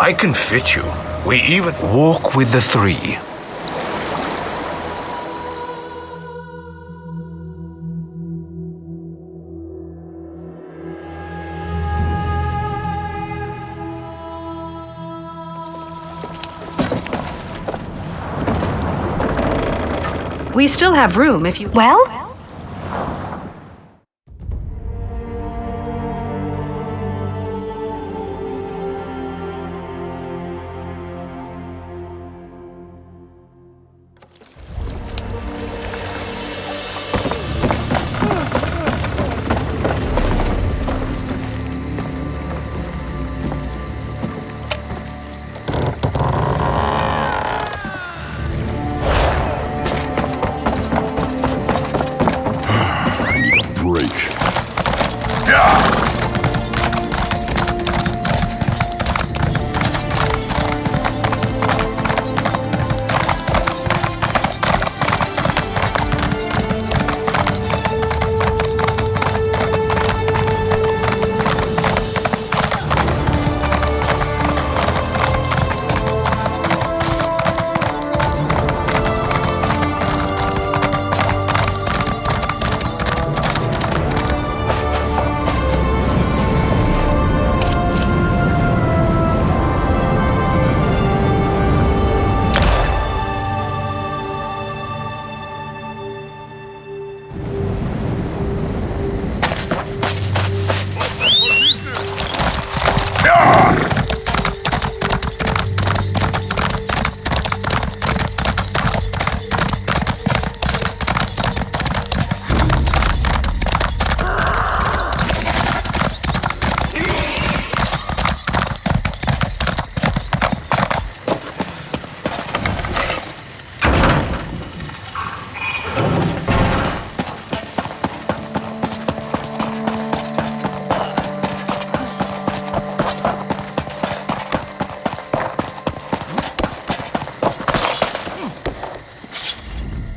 I can fit you. We even walk with the three. We still have room if you... Well?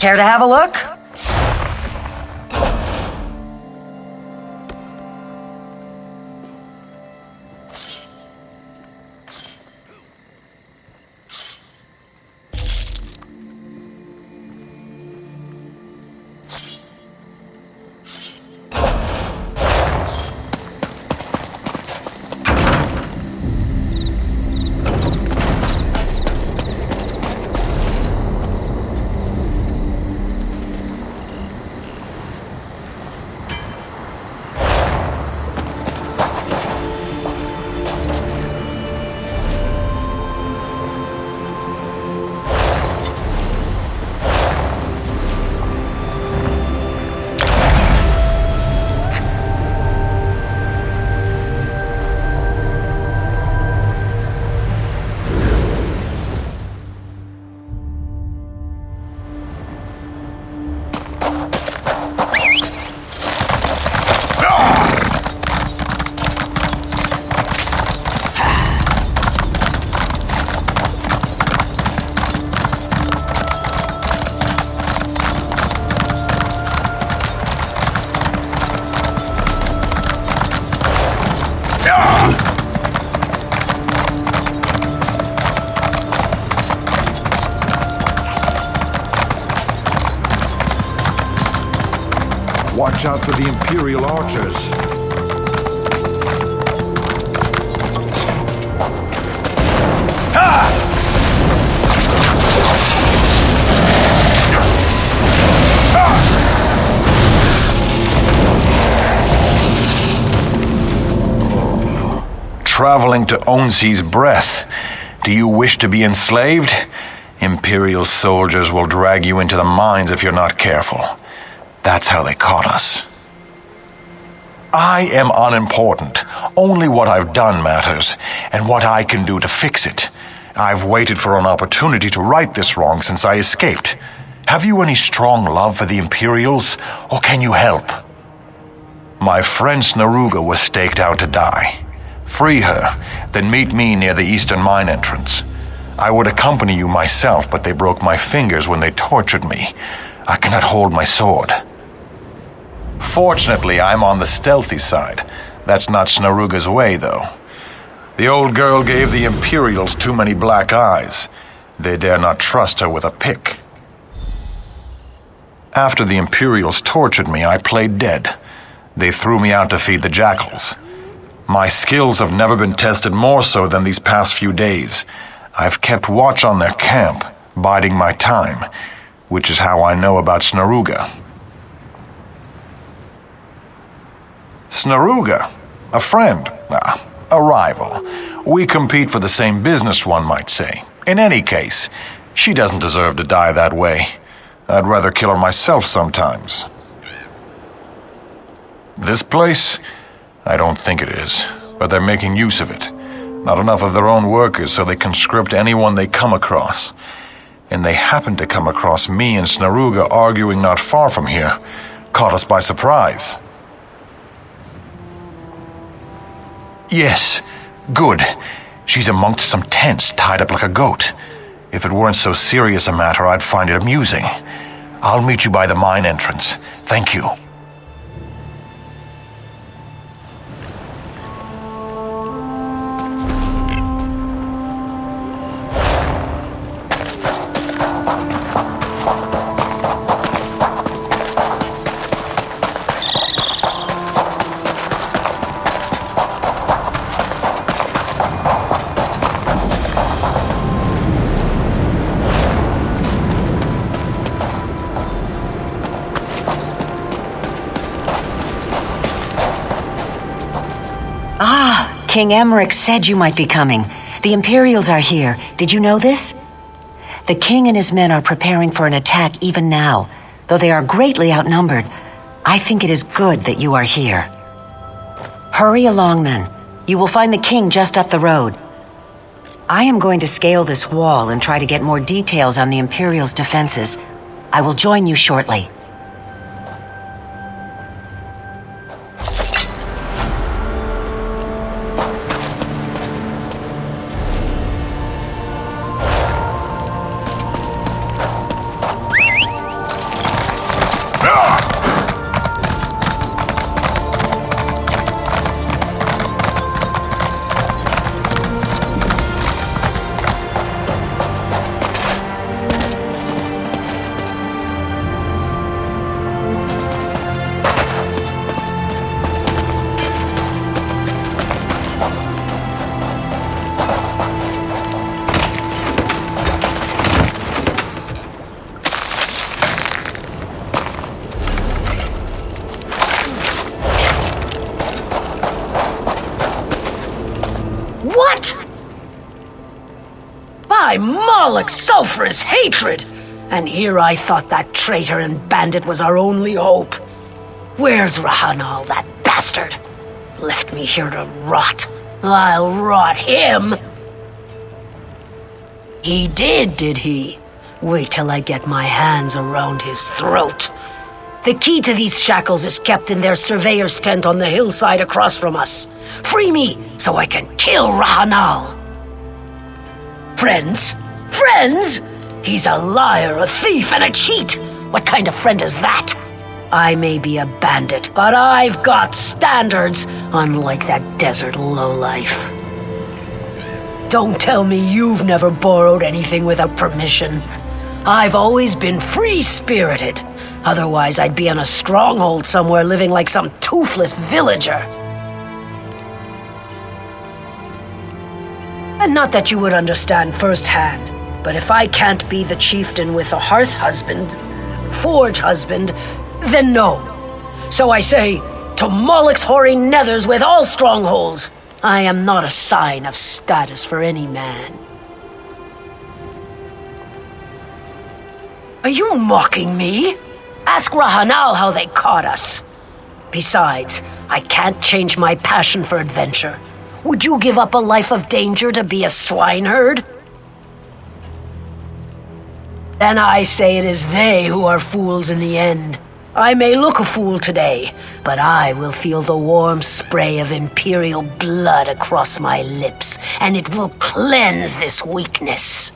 Care to have a look? Watch out for the Imperial archers. Traveling to Onsi's breath. Do you wish to be enslaved? Imperial soldiers will drag you into the mines if you're not careful. That's how they caught us. I am unimportant. Only what I've done matters, and what I can do to fix it. I've waited for an opportunity to right this wrong since I escaped. Have you any strong love for the Imperials, or can you help? My friend Snaruga was staked out to die. Free her, then meet me near the eastern mine entrance. I would accompany you myself, but they broke my fingers when they tortured me. I cannot hold my sword. Fortunately, I'm on the stealthy side. That's not Snaruga's way, though. The old girl gave the Imperials too many black eyes. They dare not trust her with a pick. After the Imperials tortured me, I played dead. They threw me out to feed the jackals. My skills have never been tested more so than these past few days. I've kept watch on their camp, biding my time, which is how I know about Snaruga. Snaruga? A friend? A rival. We compete for the same business, one might say. In any case, she doesn't deserve to die that way. I'd rather kill her myself sometimes. This place? I don't think it is, but they're making use of it. Not enough of their own workers, so they conscript anyone they come across. And they happened to come across me and Snaruga arguing not far from here. Caught us by surprise. Yes, good. She's amongst some tents, tied up like a goat. If it weren't so serious a matter, I'd find it amusing. I'll meet you by the mine entrance. Thank you. King Emmerich said you might be coming. The Imperials are here. Did you know this? The king and his men are preparing for an attack even now. Though they are greatly outnumbered, I think it is good that you are here. Hurry along, then. You will find the king just up the road. I am going to scale this wall and try to get more details on the Imperials' defenses. I will join you shortly. By Moloch's sulphurous hatred! And here I thought that traitor and bandit was our only hope. Where's Rahanal, that bastard? Left me here to rot. I'll rot him! He did he? Wait till I get my hands around his throat. The key to these shackles is kept in their surveyor's tent on the hillside across from us. Free me, so I can kill Rahanal. Friends? Friends? He's a liar, a thief, and a cheat. What kind of friend is that? I may be a bandit, but I've got standards, unlike that desert lowlife. Don't tell me you've never borrowed anything without permission. I've always been free-spirited. Otherwise, I'd be in a stronghold somewhere living like some toothless villager. And not that you would understand firsthand, but if I can't be the chieftain with a hearth husband, forge husband, then no. So I say, to Moloch's hoary nethers with all strongholds, I am not a sign of status for any man. Are you mocking me? Ask Rahanal how they caught us. Besides, I can't change my passion for adventure. Would you give up a life of danger to be a swineherd? Then I say it is they who are fools in the end. I may look a fool today, but I will feel the warm spray of Imperial blood across my lips, and it will cleanse this weakness.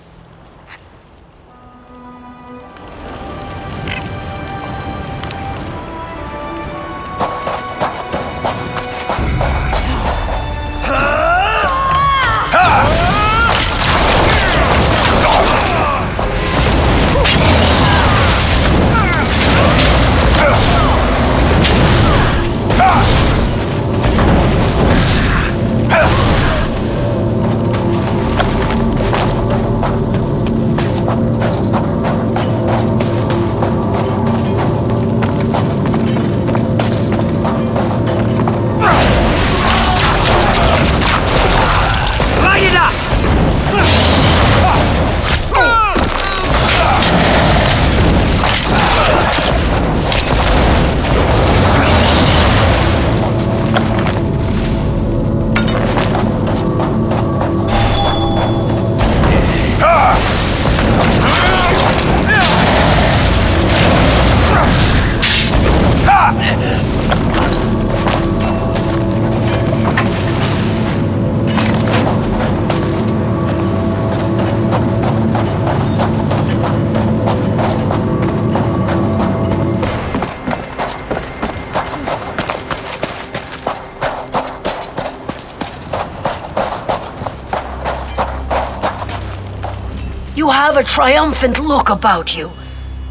You have a triumphant look about you.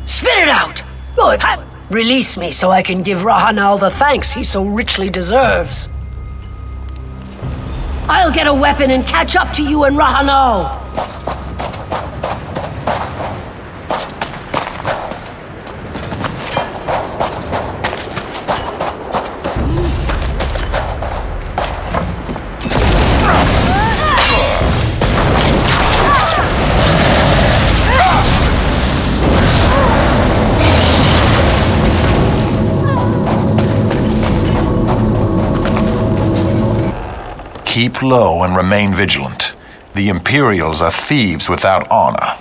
Spit it out! Good. Release me so I can give Rahanal the thanks he so richly deserves. I'll get a weapon and catch up to you and Rahanal. Keep low and remain vigilant. The Imperials are thieves without honor.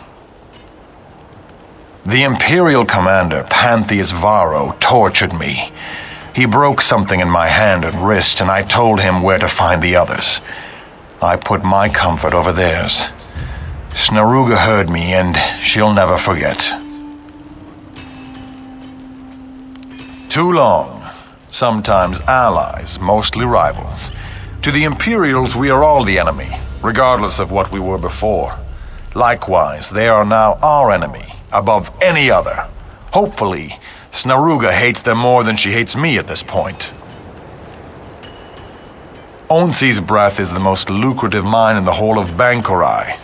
The Imperial commander, Pantheus Varro, tortured me. He broke something in my hand and wrist, and I told him where to find the others. I put my comfort over theirs. Snaruga heard me, and she'll never forget. Too long. Sometimes allies, mostly rivals. To the Imperials, we are all the enemy, regardless of what we were before. Likewise, they are now our enemy, above any other. Hopefully, Snaruga hates them more than she hates me at this point. Onsi's breath is the most lucrative mine in the whole of Bankorai.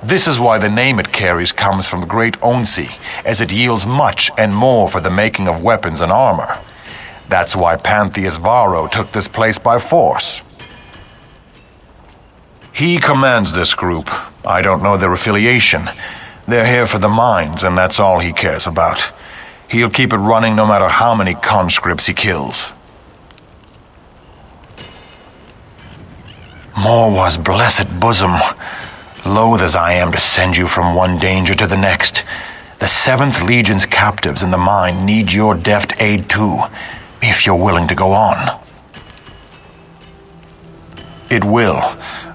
This is why the name it carries comes from Great Onsi, as it yields much and more for the making of weapons and armor. That's why Pantheus Varro took this place by force. He commands this group. I don't know their affiliation. They're here for the mines, and that's all he cares about. He'll keep it running no matter how many conscripts he kills. Morwa's blessed bosom. Loath as I am to send you from one danger to the next, the 7th Legion's captives in the mine need your deft aid too, if you're willing to go on. It will.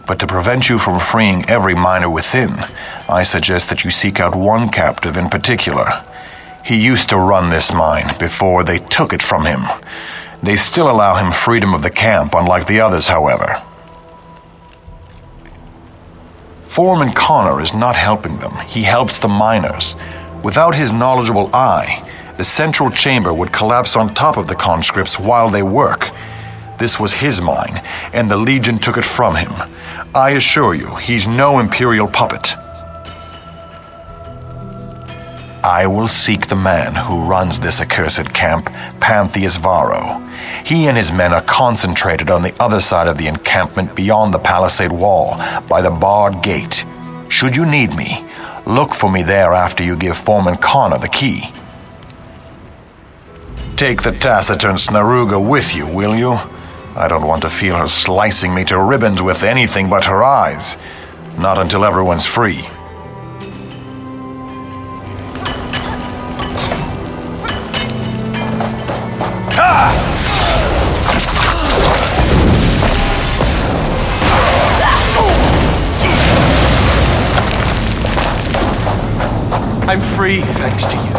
But to prevent you from freeing every miner within, I suggest that you seek out one captive in particular. He used to run this mine before they took it from him. They still allow him freedom of the camp, unlike the others, however. Foreman Connor is not helping them. He helps the miners. Without his knowledgeable eye, the central chamber would collapse on top of the conscripts while they work. This was his mine, and the Legion took it from him. I assure you, he's no Imperial puppet. I will seek the man who runs this accursed camp, Pantheus Varro. He and his men are concentrated on the other side of the encampment beyond the palisade wall, by the barred gate. Should you need me, look for me there after you give Foreman Connor the key. Take the taciturn Snaruga with you, will you? I don't want to feel her slicing me to ribbons with anything but her eyes. Not until everyone's free. I'm free, thanks to you.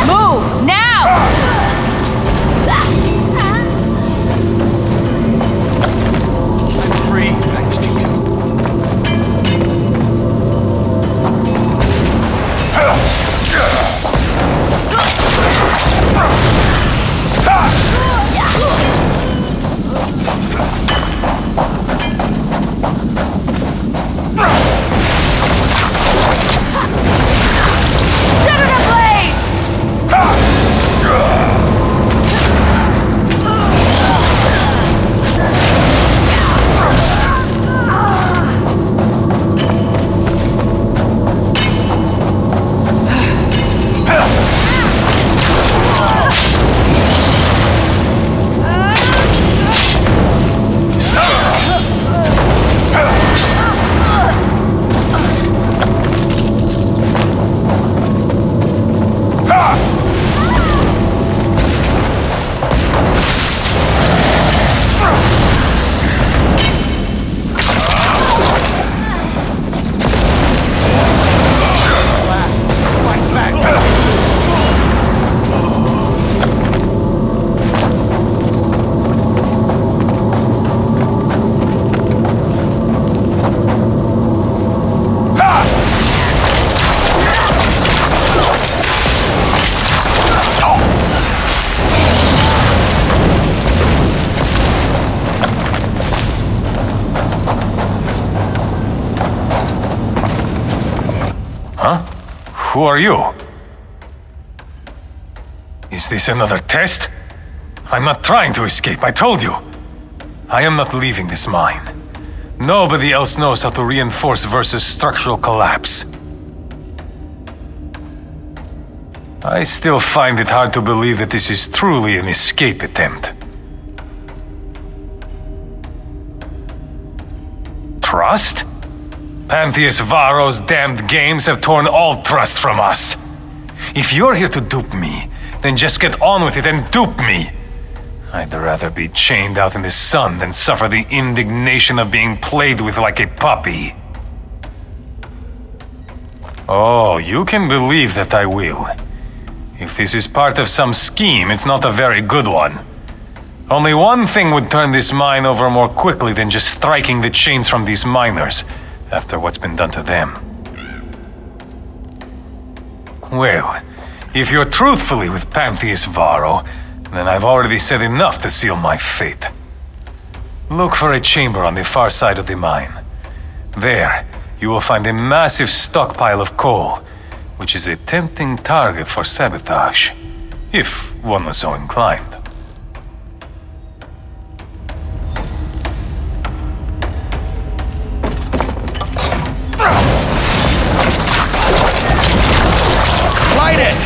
Move! who are you? Is this another test? I'm not trying to escape, I told you. I am not leaving this mine. Nobody else knows how to reinforce versus structural collapse. I still find it hard to believe that this is truly an escape attempt. Trust? Pantheus Varro's damned games have torn all trust from us. If you're here to dupe me, then just get on with it and dupe me. I'd rather be chained out in the sun than suffer the indignation of being played with like a puppy. Oh, you can believe that I will. If this is part of some scheme, it's not a very good one. Only one thing would turn this mine over more quickly than just striking the chains from these miners, after what's been done to them. Well, if you're truthfully with Pantheus Varro, then I've already said enough to seal my fate. Look for a chamber on the far side of the mine. There, you will find a massive stockpile of coal, which is a tempting target for sabotage, if one was so inclined. Light it!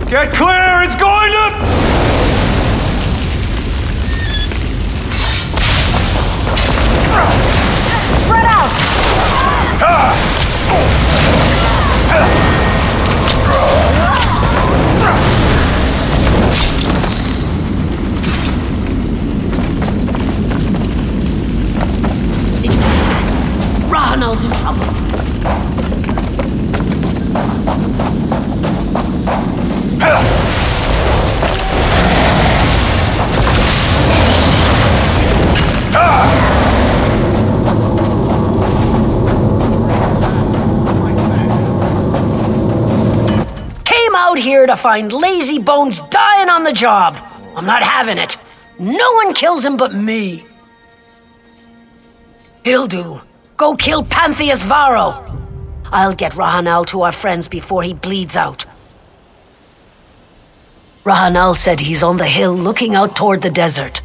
Get clear! It's going to... Spread out! Rahanel's in trouble. Came out here to find lazy bones dying on the job. I'm not having it. No one kills him but me. He'll do. Go kill Pantheus Varro. I'll get Rahanel to our friends before he bleeds out. Rahanel said he's on the hill looking out toward the desert.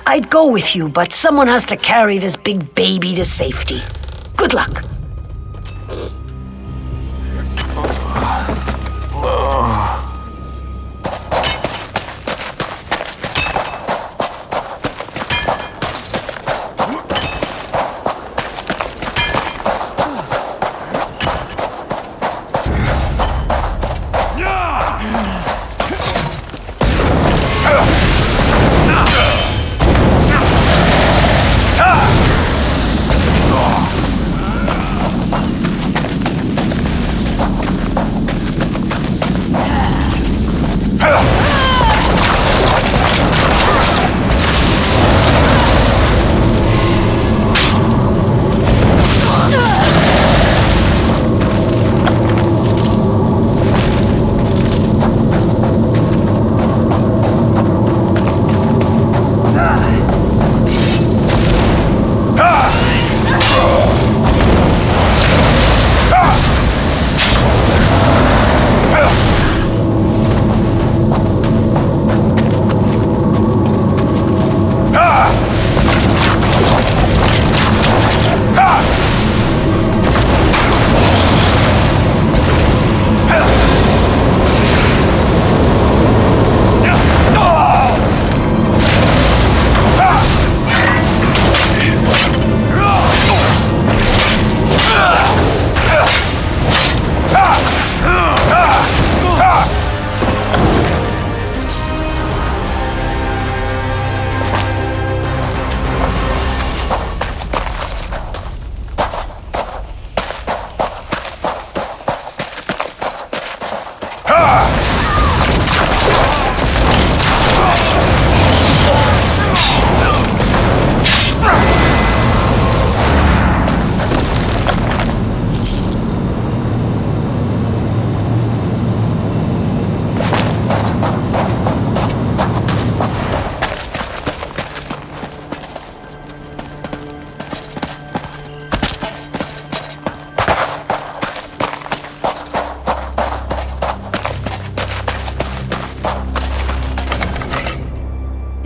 I'd go with you, but someone has to carry this big baby to safety. Good luck.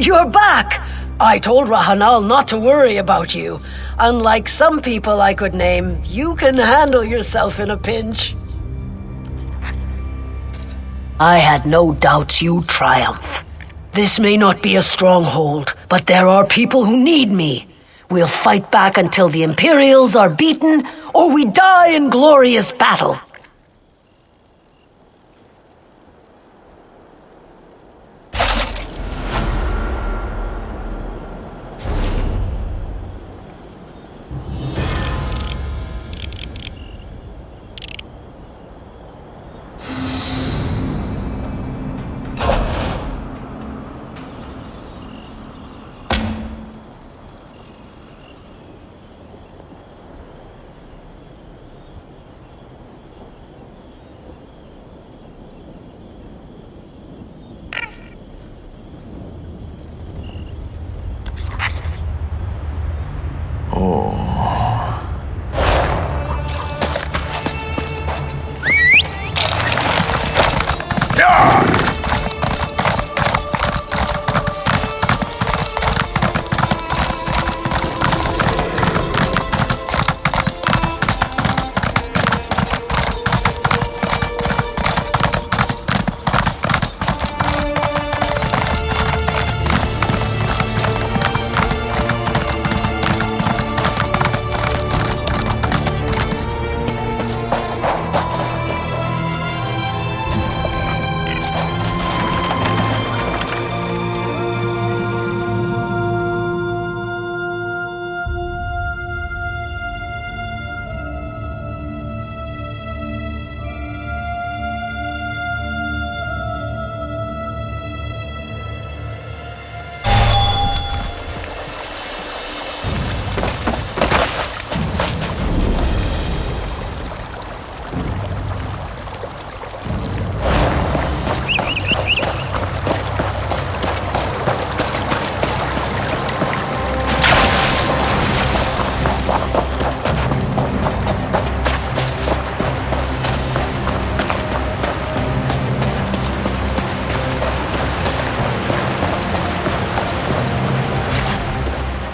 You're back! I told Rahanal not to worry about you. Unlike some people I could name, you can handle yourself in a pinch. I had no doubts you'd triumph. This may not be a stronghold, but there are people who need me. We'll fight back until the Imperials are beaten, or we die in glorious battle.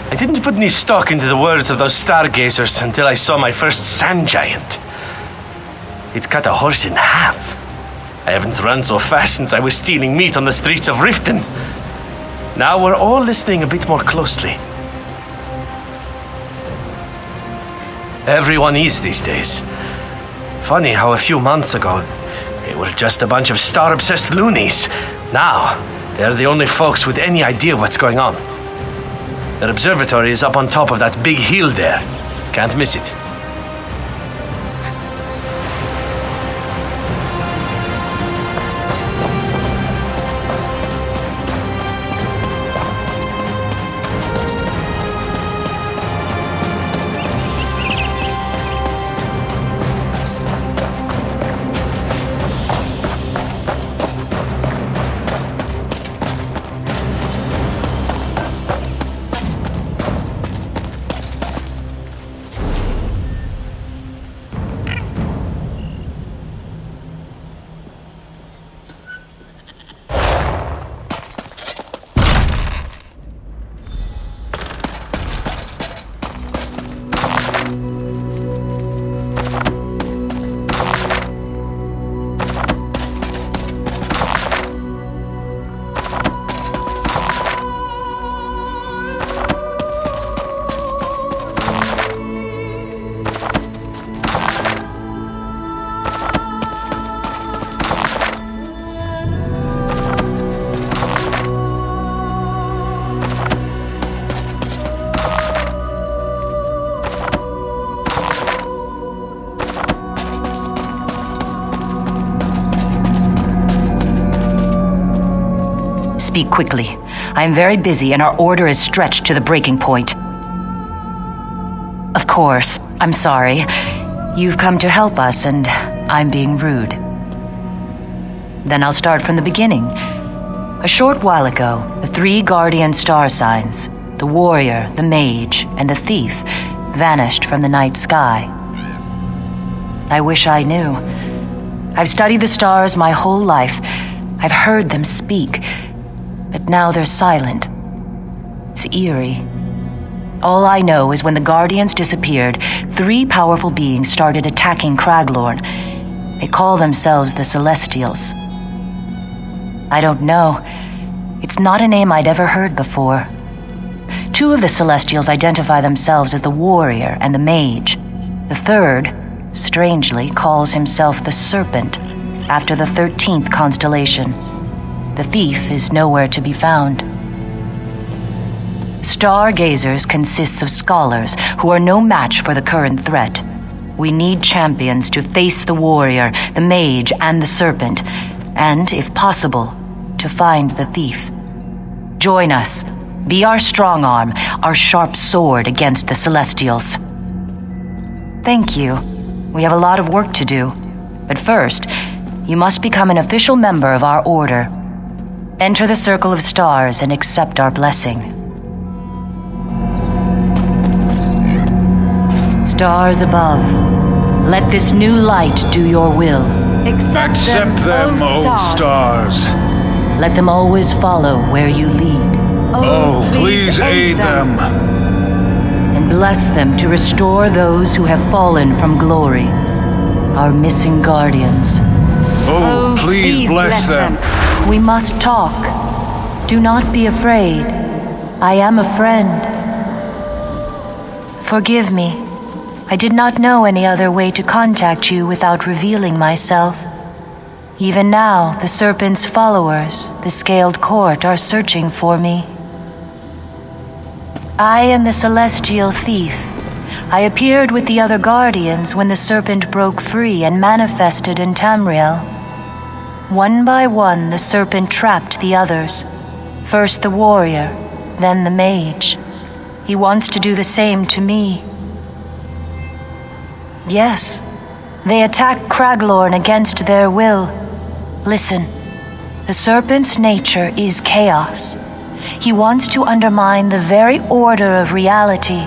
I didn't put any stock into the words of those stargazers until I saw my first sand giant. It cut a horse in half. I haven't run so fast since I was stealing meat on the streets of Riften. Now we're all listening a bit more closely. Everyone is these days. Funny how a few months ago, they were just a bunch of star-obsessed loonies. Now, they're the only folks with any idea what's going on. Their observatory is up on top of that big hill there. Can't miss it. speak quickly. I am very busy and our order is stretched to the breaking point. Of course, I'm sorry. You've come to help us and I'm being rude. Then I'll start from the beginning. A short while ago, the 3 guardian star signs, the warrior, the mage, and the thief, vanished from the night sky. I wish I knew. I've studied the stars my whole life. I've heard them speak, but now they're silent. It's eerie. All I know is when the Guardians disappeared, 3 powerful beings started attacking Craglorn. They call themselves the Celestials. I don't know. It's not a name I'd ever heard before. 2 of the Celestials identify themselves as the Warrior and the Mage. The 3rd, strangely, calls himself the Serpent, after the 13th constellation. The thief is nowhere to be found. Stargazers consists of scholars who are no match for the current threat. We need champions to face the warrior, the mage, and the serpent, and, if possible, to find the thief. Join us. Be our strong arm, our sharp sword against the Celestials. Thank you. We have a lot of work to do. But first, you must become an official member of our order. Enter the Circle of Stars and accept our blessing. Stars above, let this new light do your will. Accept them, O stars. Let them always follow where you lead. Oh, please aid them. And bless them to restore those who have fallen from glory, our missing guardians. Oh, please bless them. We must talk. Do not be afraid. I am a friend. Forgive me. I did not know any other way to contact you without revealing myself. Even now, the Serpent's followers, the Scaled Court, are searching for me. I am the Celestial Thief. I appeared with the other Guardians when the Serpent broke free and manifested in Tamriel. One by one, the Serpent trapped the others. First the warrior, then the mage. He wants to do the same to me. Yes, they attacked Craglorn against their will. Listen, the Serpent's nature is chaos. He wants to undermine the very order of reality.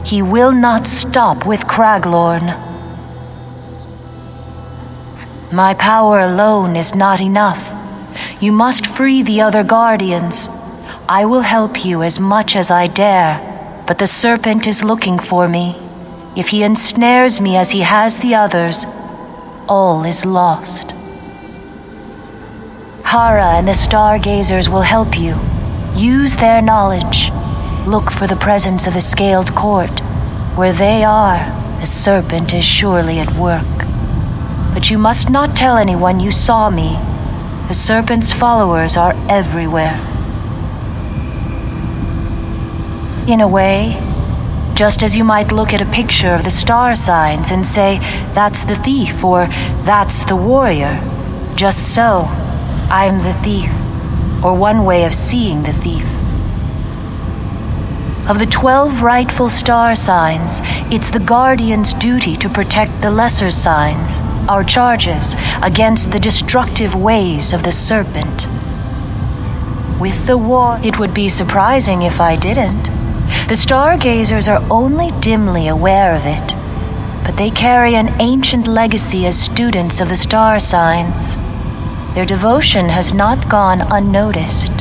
He will not stop with Craglorn. My power alone is not enough. You must free the other Guardians. I will help you as much as I dare, but the Serpent is looking for me. If he ensnares me as he has the others, all is lost. Hara and the Stargazers will help you. Use their knowledge. Look for the presence of the Scaled Court. Where they are, the Serpent is surely at work. But you must not tell anyone you saw me. The Serpent's followers are everywhere. In a way, just as you might look at a picture of the star signs and say, that's the thief, or that's the warrior. Just so, I'm the thief, or one way of seeing the thief. Of the 12 rightful star signs, it's the Guardian's duty to protect the lesser signs, our charges, against the destructive ways of the Serpent. With the war, it would be surprising if I didn't. The Stargazers are only dimly aware of it, but they carry an ancient legacy as students of the star signs. Their devotion has not gone unnoticed.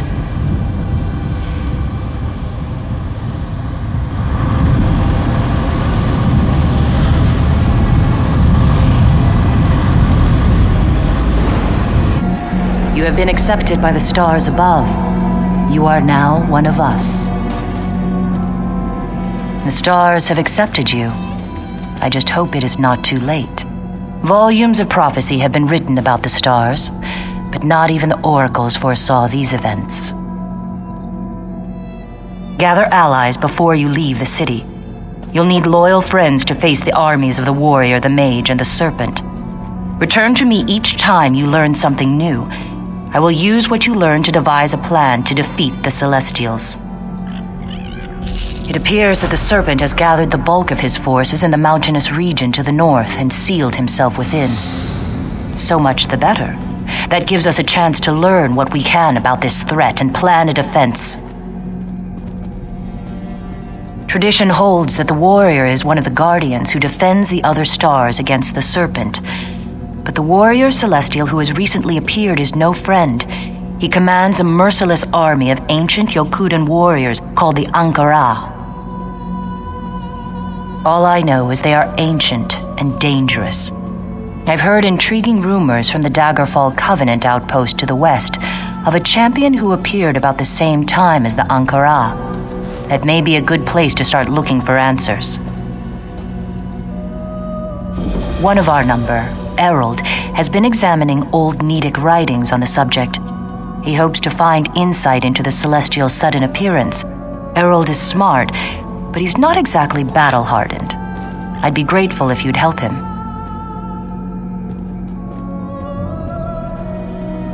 You have been accepted by the stars above. You are now one of us. The stars have accepted you. I just hope it is not too late. Volumes of prophecy have been written about the stars, but not even the oracles foresaw these events. Gather allies before you leave the city. You'll need loyal friends to face the armies of the warrior, the mage, and the serpent. Return to me each time you learn something new. I will use what you learned to devise a plan to defeat the Celestials. It appears that the Serpent has gathered the bulk of his forces in the mountainous region to the north and sealed himself within. So much the better. That gives us a chance to learn what we can about this threat and plan a defense. Tradition holds that the warrior is one of the guardians who defends the other stars against the Serpent. But the warrior celestial who has recently appeared is no friend. He commands a merciless army of ancient Yokudan warriors called the Ankara. All I know is they are ancient and dangerous. I've heard intriguing rumors from the Daggerfall Covenant outpost to the west of a champion who appeared about the same time as the Ankara. That may be a good place to start looking for answers. One of our number, Errol, has been examining old Nedic writings on the subject. He hopes to find insight into the Celestial sudden appearance. Errol is smart, but he's not exactly battle-hardened. I'd be grateful if you'd help him.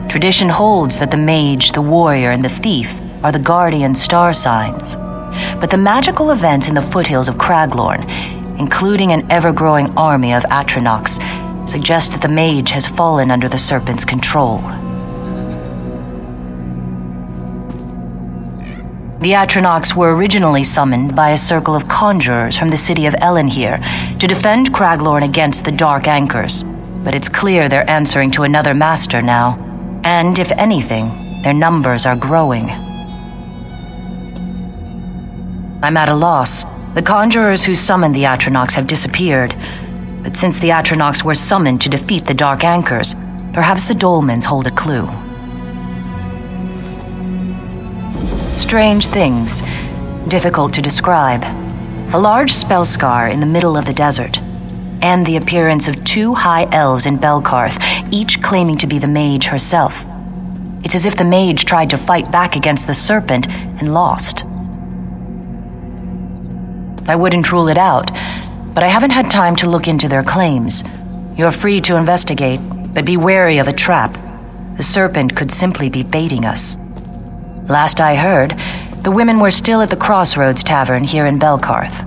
Tradition holds that the mage, the warrior, and the thief are the guardian star signs. But the magical events in the foothills of Craglorn, including an ever-growing army of Atronachs, suggest that the mage has fallen under the Serpent's control. The Atronachs were originally summoned by a circle of conjurers from the city of Elenhir to defend Craglorn against the Dark Anchors, but it's clear they're answering to another master now, and if anything, their numbers are growing. I'm at a loss. The conjurers who summoned the Atronachs have disappeared, but since the Atronachs were summoned to defeat the Dark Anchors, perhaps the Dolmens hold a clue. Strange things, difficult to describe. A large spell scar in the middle of the desert, and the appearance of two high elves in Belkarth, each claiming to be the mage herself. It's as if the mage tried to fight back against the Serpent and lost. I wouldn't rule it out, but I haven't had time to look into their claims. You're free to investigate, but be wary of a trap. The Serpent could simply be baiting us. Last I heard, the women were still at the Crossroads Tavern here in Belkarth.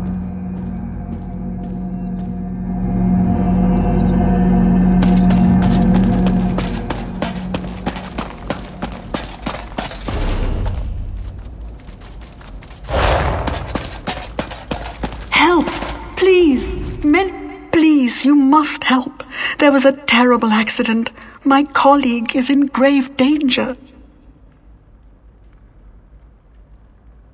Help! Please! Men, please, you must help. There was a terrible accident. My colleague is in grave danger.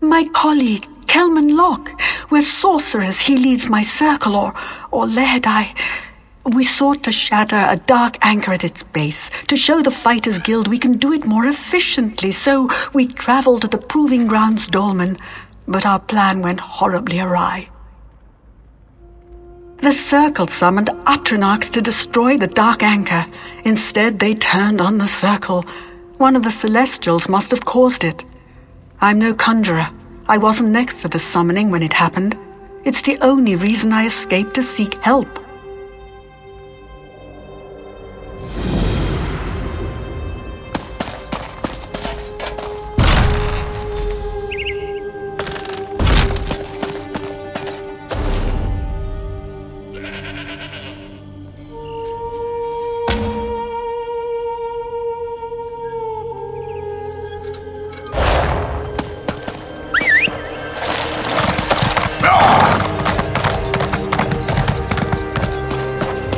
My colleague, Kelman Locke. We're sorcerers. He leads my circle, or led. We sought to shatter a dark anchor at its base, to show the Fighters Guild we can do it more efficiently. So we traveled to the Proving Grounds Dolmen, but our plan went horribly awry. The Circle summoned Atronachs to destroy the Dark Anchor. Instead, they turned on the Circle. One of the Celestials must have caused it. I'm no conjurer. I wasn't next to the summoning when it happened. It's the only reason I escaped to seek help.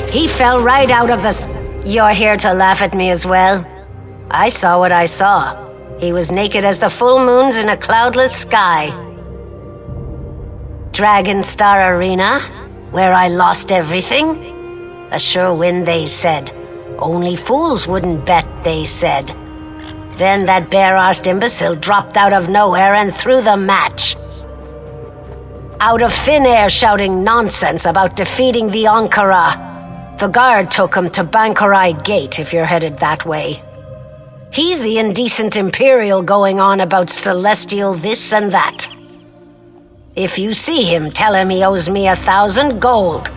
He fell right out of the... You're here to laugh at me as well? I saw what I saw. He was naked as the full moons in a cloudless sky. Dragon Star Arena, where I lost everything? A sure win, they said. Only fools wouldn't bet, they said. Then that bare-arsed imbecile dropped out of nowhere and threw the match. Out of thin air shouting nonsense about defeating the Ankara. The guard took him to Bankarai Gate if you're headed that way. He's the indecent Imperial going on about Celestial this and that. If you see him, tell him he owes me 1,000 gold.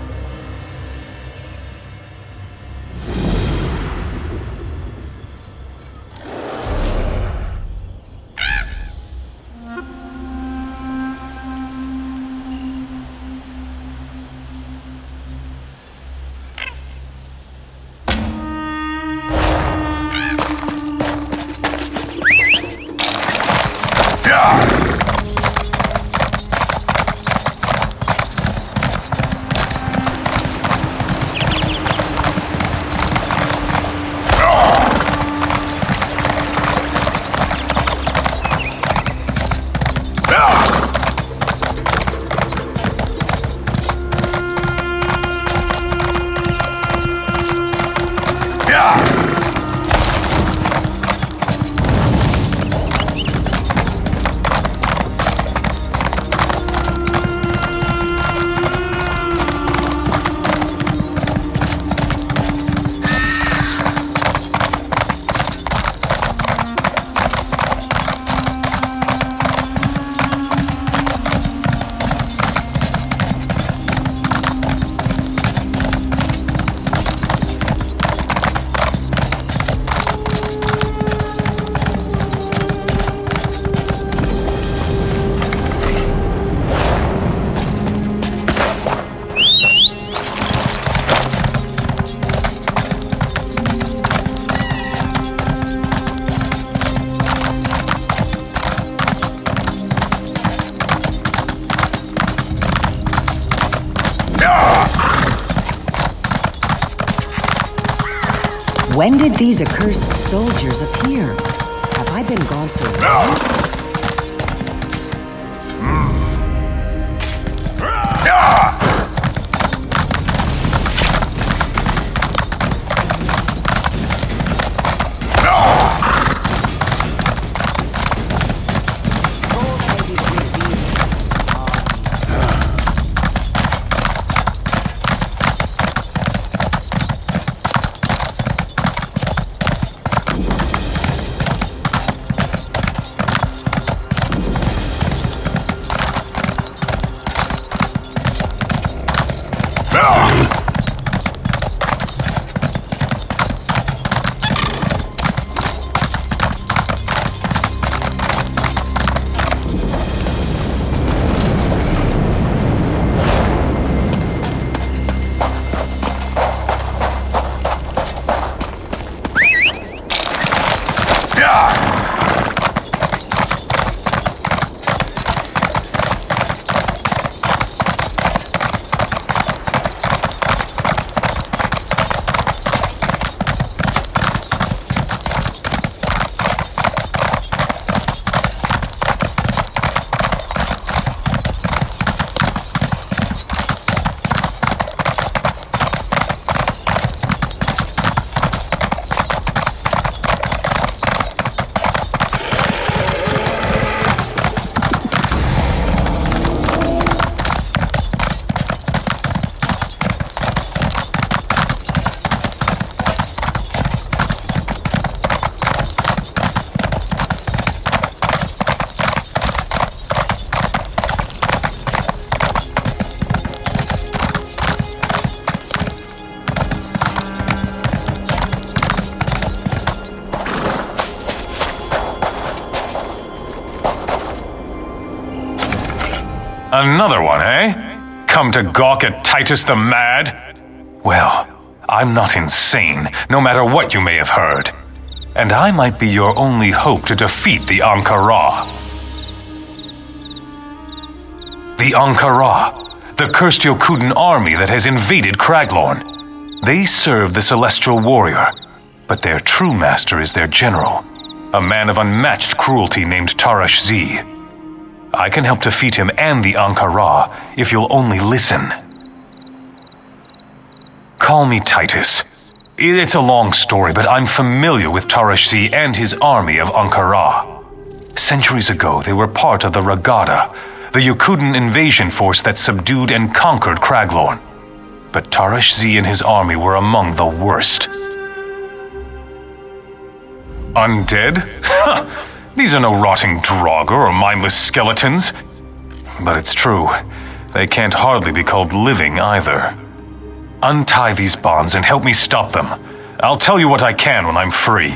When did these accursed soldiers appear? Have I been gone so long? Another one, eh? Come to gawk at Titus the Mad? Well, I'm not insane, no matter what you may have heard. And I might be your only hope to defeat the Ankara. The Ankara, the cursed Yokuden army that has invaded Craglorn. They serve the Celestial Warrior, but their true master is their general, a man of unmatched cruelty named Tarash Z. I can help defeat him and the Ankara if you'll only listen. Call me Titus. It's a long story, but I'm familiar with Tarash Z and his army of Ankara. Centuries ago, they were part of the Ragada, the Yokuden invasion force that subdued and conquered Craglorn. But Tarash Z and his army were among the worst. Undead? These are no rotting Draugr or mindless skeletons. But it's true, they can't hardly be called living either. Untie these bonds and help me stop them. I'll tell you what I can when I'm free.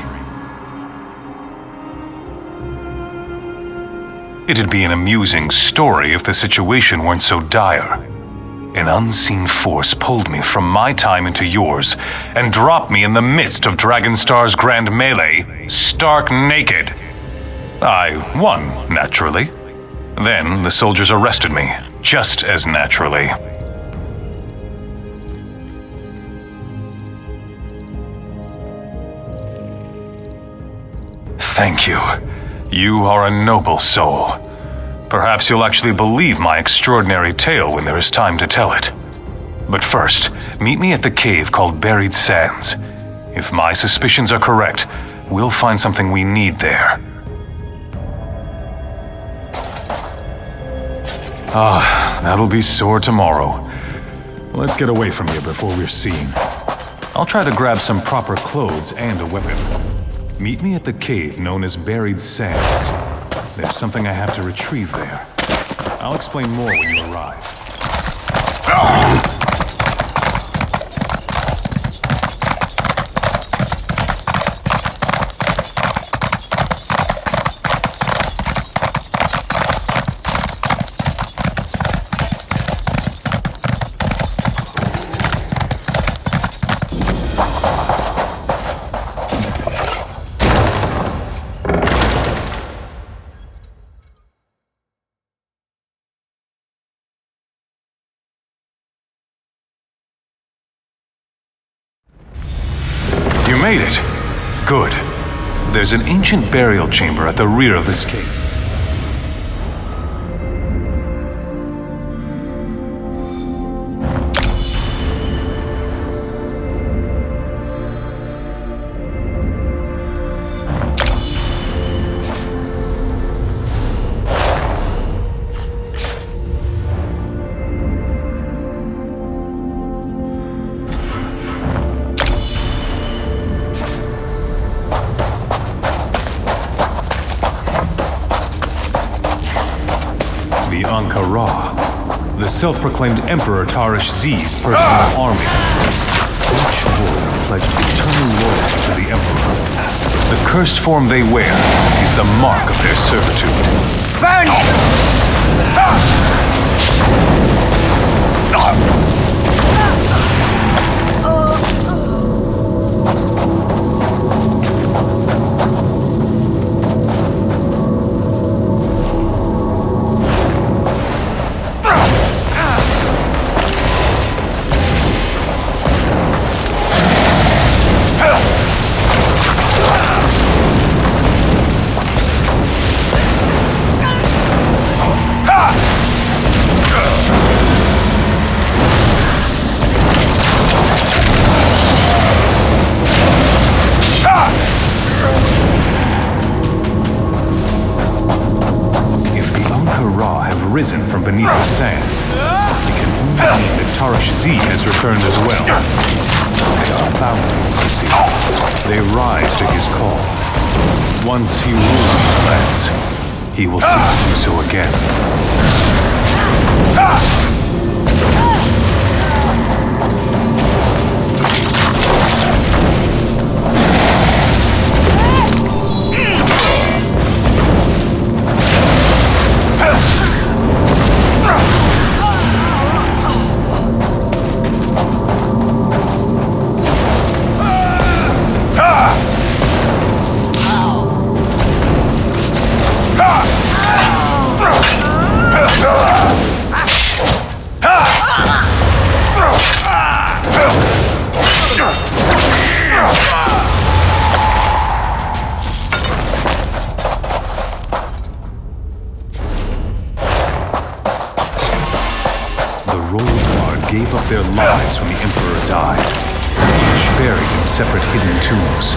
It'd be an amusing story if the situation weren't so dire. An unseen force pulled me from my time into yours and dropped me in the midst of Dragonstar's grand melee, stark naked. I won, naturally. Then the soldiers arrested me, just as naturally. Thank you. You are a noble soul. Perhaps you'll actually believe my extraordinary tale when there is time to tell it. But first, meet me at the cave called Buried Sands. If my suspicions are correct, we'll find something we need there. That'll be sore tomorrow. Let's get away from here before we're seen. I'll try to grab some proper clothes and a weapon. Meet me at the cave known as Buried Sands. There's something I have to retrieve there. I'll explain more when you arrive. You made it. Good. There's an ancient burial chamber at the rear of this cave. The Ankara, the self-proclaimed Emperor Tarish Z's personal army. Each warrior pledged eternal loyalty to the Emperor. The cursed form they wear is the mark of their servitude. Burn Risen from beneath the sands. It can only mean that Tarish Z has returned as well. They are bound to him, you see. They rise to his call. Once he rules these lands, he will seek to do so again. Gave up their lives when the Emperor died, each buried in separate hidden tombs.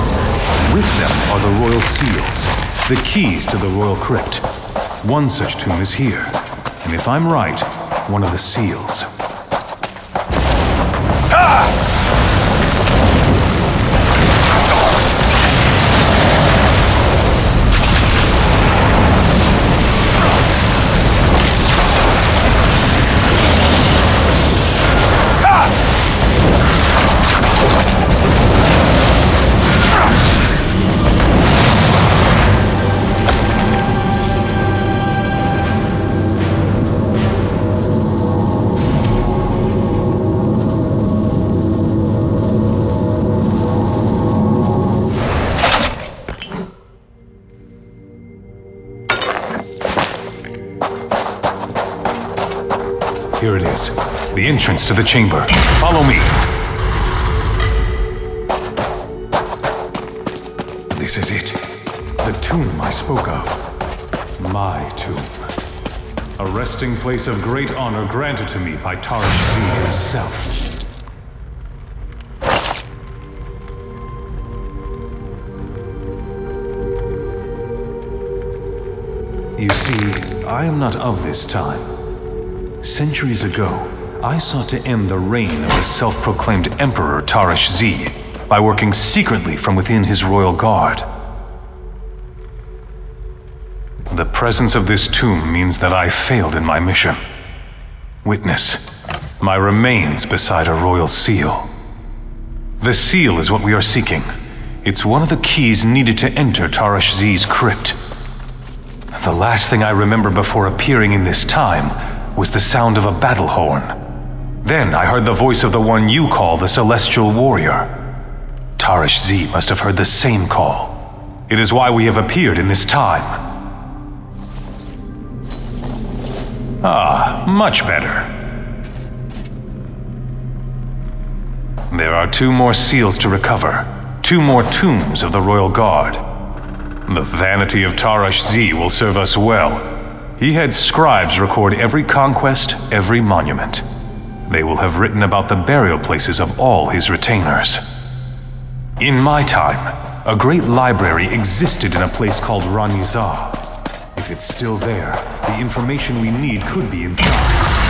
With them are the royal seals, the keys to the royal crypt. One such tomb is here, and if I'm right, one of the seals. Here it is. The entrance to the chamber. Follow me. This is it. The tomb I spoke of. My tomb. A resting place of great honor granted to me by Tarish Z himself. You see, I am not of this time. Centuries ago, I sought to end the reign of the self-proclaimed Emperor Tarish Z by working secretly from within his royal guard. The presence of this tomb means that I failed in my mission. Witness, my remains beside a royal seal. The seal is what we are seeking. It's one of the keys needed to enter Tarish Z's crypt. The last thing I remember before appearing in this time was the sound of a battle horn. Then I heard the voice of the one you call the Celestial Warrior. Tarish Z must have heard the same call. It is why we have appeared in this time. Ah, much better. There are 2 more seals to recover, 2 more tombs of the Royal Guard. The vanity of Tarish Z will serve us well. He had scribes record every conquest, every monument. They will have written about the burial places of all his retainers. In my time, a great library existed in a place called Ranizah. If it's still there, the information we need could be inside.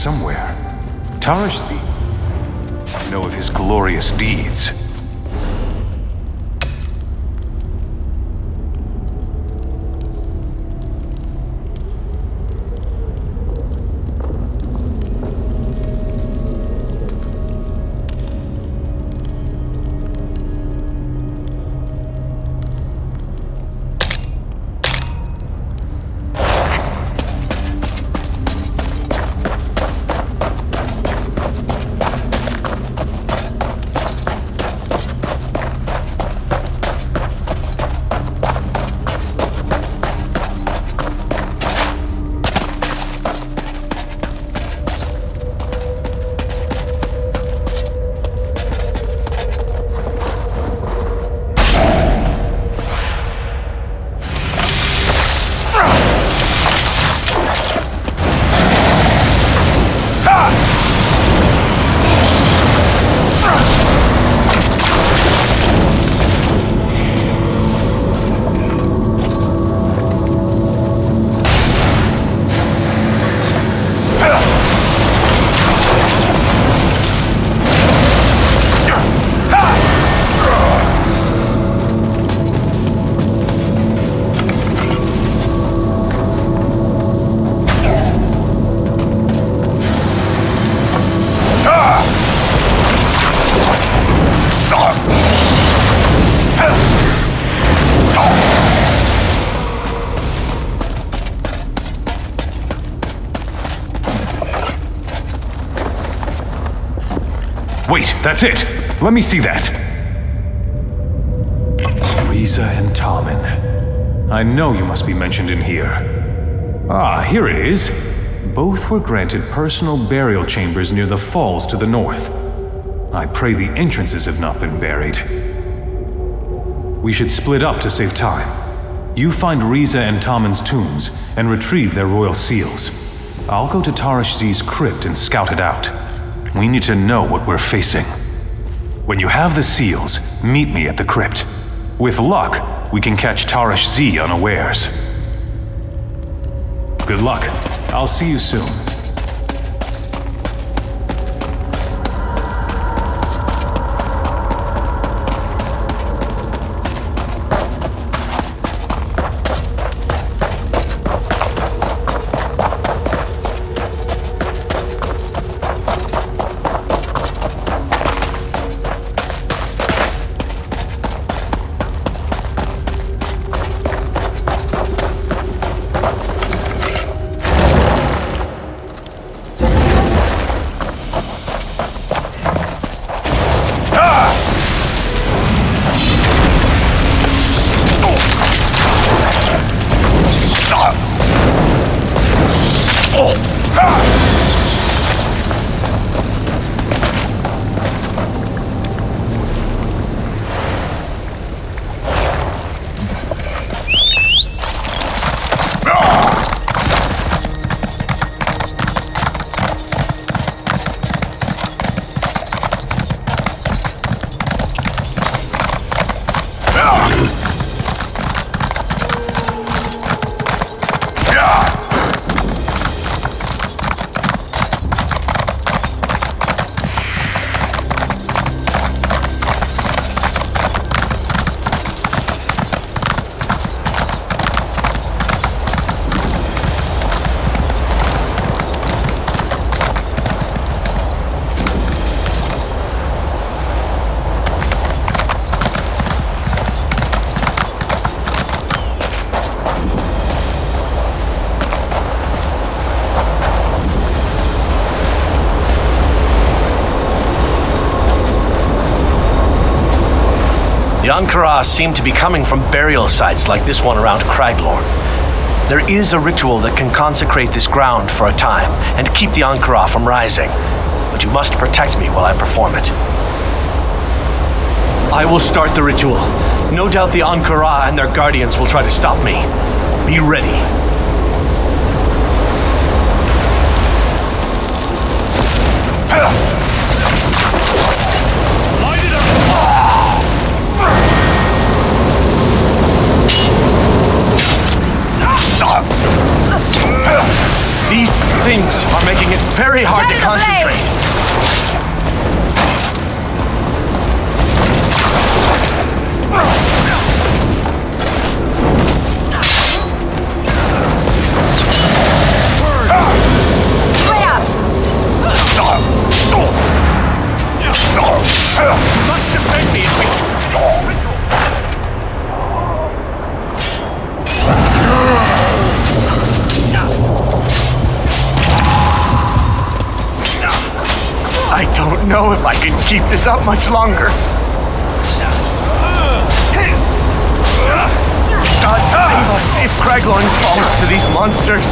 somewhere. Tarash Z. Know of his glorious deeds. Wait, that's it! Let me see that! Riza and Tommen. I know you must be mentioned in here. Ah, here it is. Both were granted personal burial chambers near the falls to the north. I pray the entrances have not been buried. We should split up to save time. You find Riza and Tommen's tombs and retrieve their royal seals. I'll go to Tarash Z's crypt and scout it out. We need to know what we're facing. When you have the seals, meet me at the crypt. With luck, we can catch Tarash Z unawares. Good luck. I'll see you soon. The Ankara seem to be coming from burial sites like this one around Craglorn. There is a ritual that can consecrate this ground for a time and keep the Ankara from rising, but you must protect me while I perform it. I will start the ritual. No doubt the Ankara and their guardians will try to stop me. Be ready. Light it up! These things are making it very hard this up much longer. God save us if Craglorn falls to these monsters.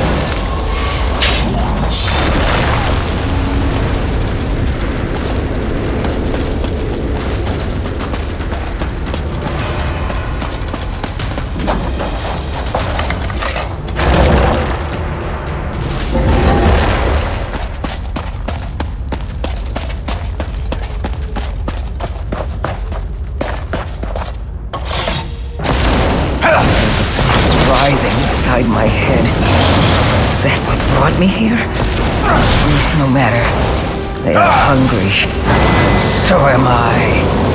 Writhing inside my head. Is that what brought me here? No matter. They are hungry. So am I.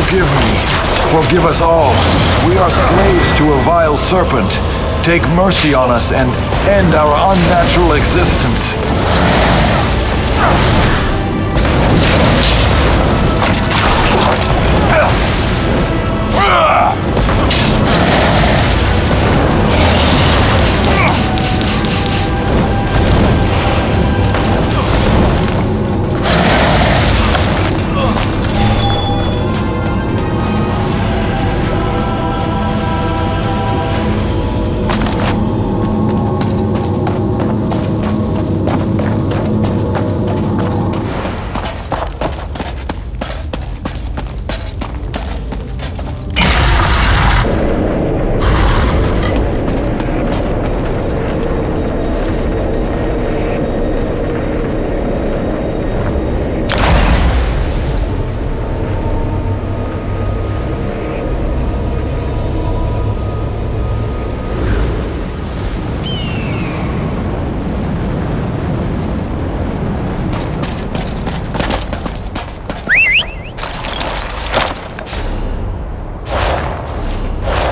Forgive me. Forgive us all. We are slaves to a vile serpent. Take mercy on us and end our unnatural existence.